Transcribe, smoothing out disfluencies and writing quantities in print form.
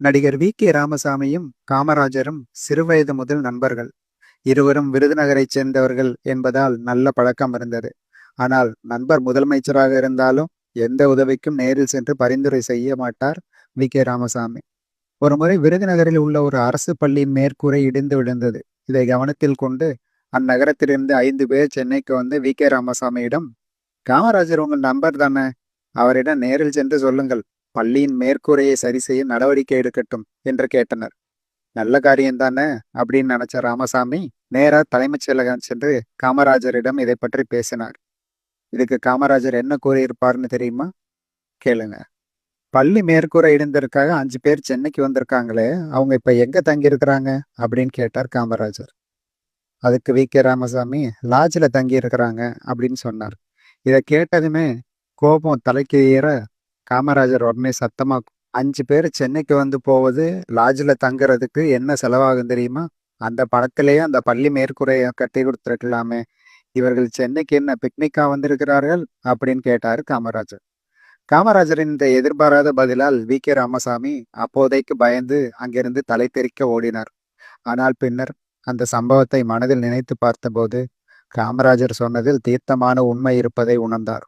நடிகர் வி.கே. ராமசாமியும் காமராஜரும் சிறுவயது முதல் நண்பர்கள். இருவரும் விருதுநகரைச் சேர்ந்தவர்கள் என்பதால் நல்ல பழக்கம் இருந்தது. ஆனால் நண்பர் முதலமைச்சராக இருந்தாலும் எந்த உதவிக்கும் நேரில் சென்று பரிந்துரை செய்ய மாட்டார் வி.கே. ராமசாமி. ஒருமுறை விருதுநகரில் உள்ள ஒரு அரசு பள்ளியின் மேற்கூரை இடிந்து விழுந்தது. இதை கவனத்தில் கொண்டு அந்நகரத்திலிருந்து 5 பேர் சென்னைக்கு வந்து வி.கே. ராமசாமியிடம், காமராஜர் உங்கள் நண்பர் தானே, அவரிடம் நேரில் சென்று சொல்லுங்கள், பள்ளியின் மேற்கூரையை சரி செய்ய நடவடிக்கை எடுக்கட்டும் என்று கேட்டனர். நல்ல காரியம் தானே அப்படின்னு நினைச்ச ராமசாமி நேரா தலைமைச் செயலகம் சென்று காமராஜரிடம் இதை பற்றி பேசினார். இதுக்கு காமராஜர் என்ன கூறியிருப்பார்னு தெரியுமா? கேளுங்க. பள்ளி மேற்கூரை இடிந்ததற்காக 5 பேர் சென்னைக்கு வந்திருக்காங்களே, அவங்க இப்ப எங்க தங்கி இருக்கிறாங்க அப்படின்னு கேட்டார் காமராஜர். அதுக்கு வி.கே. ராமசாமி, லாட்ஜில் தங்கி இருக்கிறாங்க அப்படின்னு சொன்னார். இதை கேட்டதுமே கோபம் தலைக்கு ஏற காமராஜர் உடனே சத்தமா, 5 பேர் சென்னைக்கு வந்து போவது லாட்ஜில் தங்குறதுக்கு என்ன செலவாகும் தெரியுமா? அந்த பணத்திலேயே அந்த பள்ளி மேற்கூரையை கட்டி கொடுத்துருக்கலாமே, இவர்கள் சென்னைக்கு என்ன பிக்னிக்கா வந்திருக்கிறார்கள் அப்படின்னு கேட்டார் காமராஜர். காமராஜரின் இந்த எதிர்பாராத பதிலால் வி.கே. ராமசாமி அப்போதைக்கு பயந்து அங்கிருந்து தலை தெறிக்க ஓடினார். ஆனால் பின்னர் அந்த சம்பவத்தை மனதில் நினைத்து பார்த்தபோது காமராஜர் சொன்னதில் தீர்த்தமான உண்மை இருப்பதை உணர்ந்தார்.